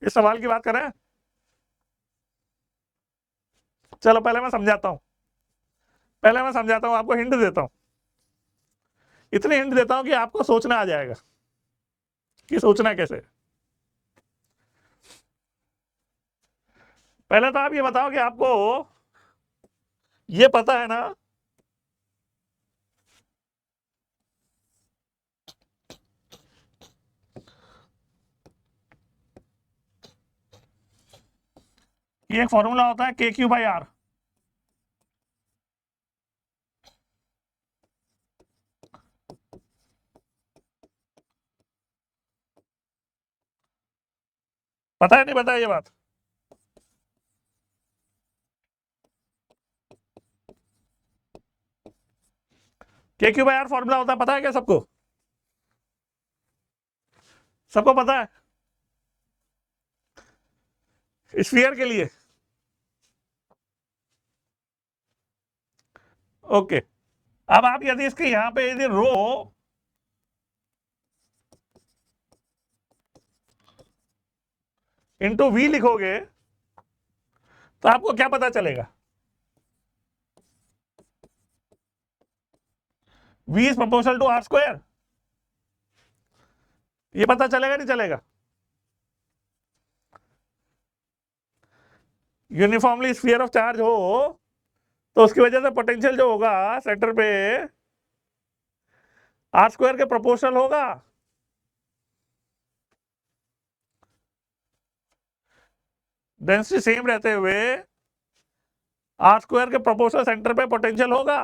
इस सवाल की बात करें। चलो पहले मैं समझाता हूं, आपको हिंट देता हूं, इतनी हिंट देता हूं कि आपको सोचना आ जाएगा कि सोचना कैसे। पहले तो आप ये बताओ कि आपको ये पता है ना कि एक फॉर्मूला होता है KQ/R। पता है नहीं पता है ये बात? KQ/R फॉर्मूला होता है, पता है क्या सबको? सबको पता है? स्फीयर के लिए। ओके, अब आप यदि इसके यहां पे यदि रो इंटू वी लिखोगे तो आपको क्या पता चलेगा? V is proportional to R square. ये पता चलेगा नहीं चलेगा? यूनिफॉर्मली स्फीयर ऑफ चार्ज हो तो उसकी वजह से पोटेंशियल जो होगा सेंटर पे R स्क्वायर के प्रोपोर्शनल होगा। डेंसिटी सेम रहते हुए R स्क्वायर के प्रोपोर्शनल सेंटर पे पोटेंशियल होगा।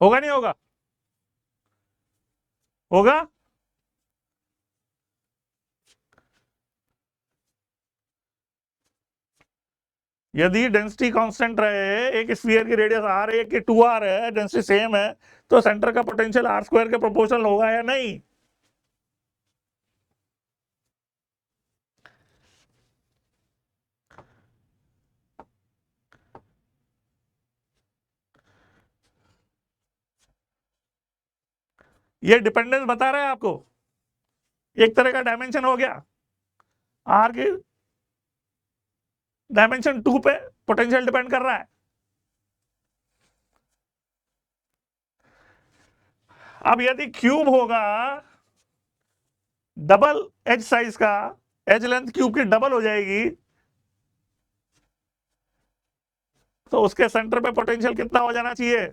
होगा नहीं होगा? होगा। यदि डेंसिटी कांस्टेंट रहे, एक स्फीयर की रेडियस R है, एक 2R है, डेंसिटी सेम है, तो सेंटर का पोटेंशियल R स्क्वायर के प्रोपोर्शनल होगा या नहीं? ये डिपेंडेंस बता रहा है आपको, एक तरह का डायमेंशन हो गया। R की डायमेंशन 2 पे पोटेंशियल डिपेंड कर रहा है। अब यदि क्यूब होगा डबल एज साइज का, एज लेंथ क्यूब की डबल हो जाएगी, तो उसके सेंटर पे पोटेंशियल कितना हो जाना चाहिए?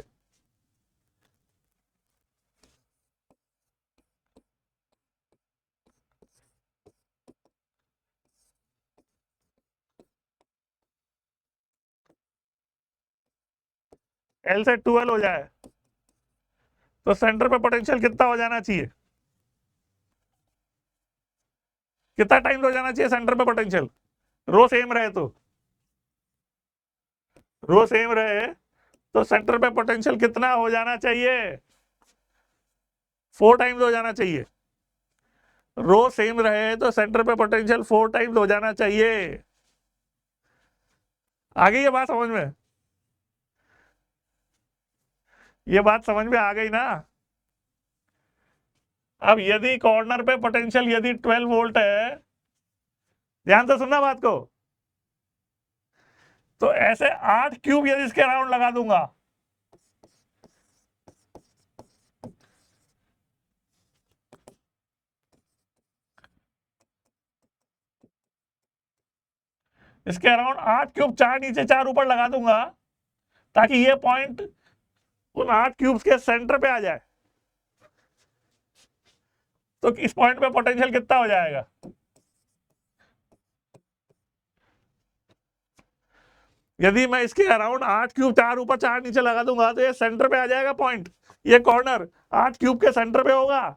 L से 2L हो जाए तो सेंटर पे पोटेंशियल कितना हो जाना चाहिए? कितना टाइम हो जाना चाहिए सेंटर पे पोटेंशियल? रो सेम रहे तो, रो सेम रहे तो सेंटर पे पोटेंशियल कितना हो जाना चाहिए? 4 टाइम्स हो जाना चाहिए। रो सेम रहे तो सेंटर पे पोटेंशियल 4 टाइम्स हो जाना चाहिए। आ गई ये बात समझ में? ये बात समझ में आ गई ना? अब यदि कॉर्नर पे पोटेंशियल यदि 12 वोल्ट है, ध्यान से सुनना बात को, तो ऐसे 8 क्यूब यदि इसके अराउंड लगा दूंगा, इसके अराउंड 8 क्यूब, 4 नीचे 4 ऊपर लगा दूंगा, ताकि ये पॉइंट उन 8 क्यूब्स के सेंटर पे आ जाए, तो इस पॉइंट पे पोटेंशियल कितना हो जाएगा? यदि मैं इसके अराउंड 8 क्यूब, 4 ऊपर 4 नीचे लगा दूंगा, तो ये सेंटर पे आ जाएगा पॉइंट। ये कॉर्नर 8 क्यूब के सेंटर पे होगा,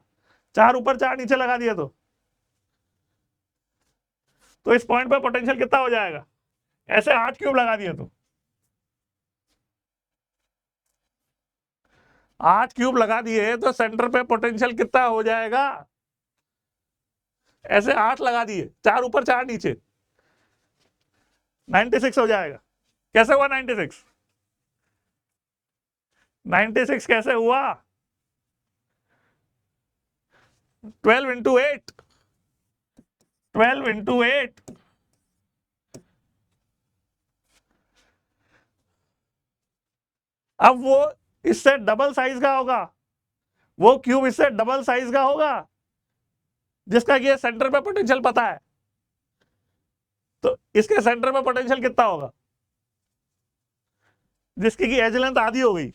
4 ऊपर 4 नीचे लगा दिया तो इस पॉइंट पे पोटेंशियल कितना हो जाएगा? ऐसे 8 क्यूब लगा दिए तो 8 क्यूब लगा दिए तो सेंटर पे पोटेंशियल कितना हो जाएगा? ऐसे 8 लगा दिए, 4 ऊपर 4 नीचे, 96 हो जाएगा। कैसे हुआ 96? 96 कैसे हुआ? 12 इंटू 8, 12 इंटू 8, अब वो इससे डबल साइज का होगा, वो क्यूब इससे डबल साइज का होगा, जिसका कि सेंटर पे पोटेंशियल पता है। तो इसके सेंटर पे पोटेंशियल कितना होगा? जिसकी की एज लेंथ आधी हो गई,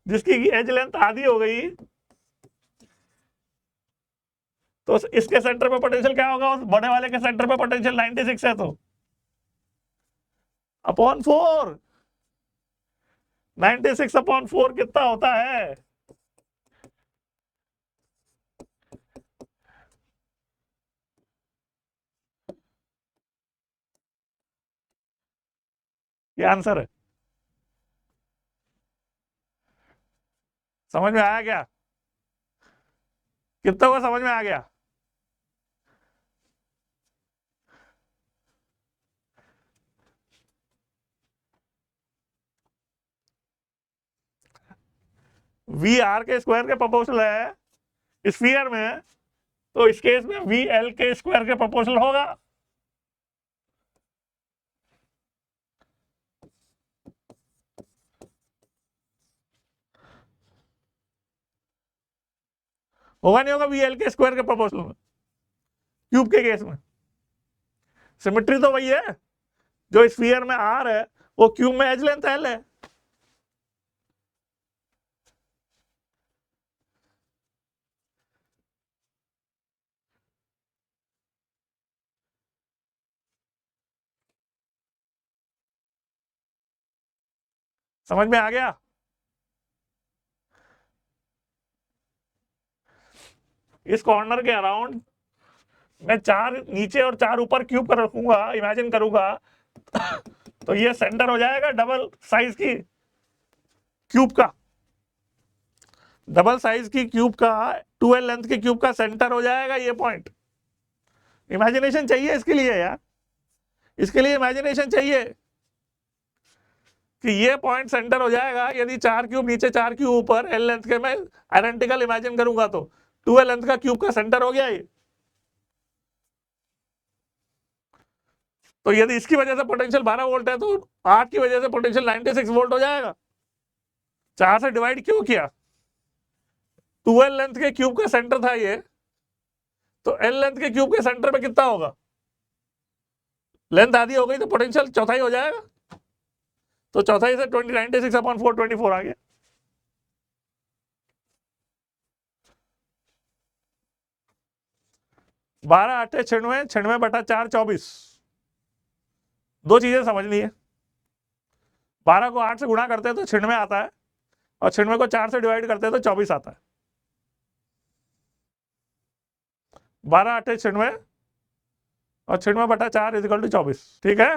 जिसकी की एज लेंथ आधी हो गई, तो इसके सेंटर पे पोटेंशियल क्या होगा? उस बड़े वाले के सेंटर पे पोटेंशियल 96 है, तो अपॉन 4, 96 अपॉन 4 कितना होता है? ये आंसर है। समझ में आया क्या? कितना को समझ में आ गया? वी आर के स्क्वायर के प्रोपोर्शनल है स्फीयर में, तो इस केस में वी एल के स्क्वायर के प्रोपोर्शनल होगा। होगा नहीं होगा? वी एल के स्क्वायर के प्रोपोर्शनल में क्यूब के केस में सिमेट्री तो वही है, जो स्फीयर में आर है वो क्यूब में एज लेंथ एल है। समझ में आ गया? इस कॉर्नर के अराउंड मैं 4 नीचे और 4 ऊपर क्यूब कर रखूंगा, इमेजिन करूंगा, तो ये सेंटर हो जाएगा डबल साइज की क्यूब का, डबल साइज की क्यूब का 12 लेंथ के क्यूब का सेंटर हो जाएगा ये पॉइंट। इमेजिनेशन चाहिए इसके लिए यार, इसके लिए इमेजिनेशन चाहिए कि ये पॉइंट सेंटर हो जाएगा यदि 4 क्यूब नीचे 4 क्यूब ऊपर एल लेंथ के मैं आइडेंटिकल इमेजिन करूंगा, तो 12 लेंथ का क्यूब का सेंटर हो गया ये। तो यदि इसकी वजह से पोटेंशियल 12 वोल्ट है, तो 8 की वजह से पोटेंशियल 96 वोल्ट हो जाएगा। 4 से डिवाइड क्यों किया? 12 लेंथ के क्यूब का सेंटर था ये, तो एल लेंथ के क्यूब के सेंटर पे कितना होगा? लेंथ आधी हो गई तो पोटेंशियल चौथाई हो जाएगा, तो चौथाई से 96 अपॉन 4 24 आ गया। बारह आठे 96, 96/4 24। दो चीजें समझनी है, 12 को 8 से गुणा करते हैं तो 96 आता है, और 96 को 4 से डिवाइड करते हैं तो 24 आता है। 12 8 96 और 96/4 = 24। ठीक है।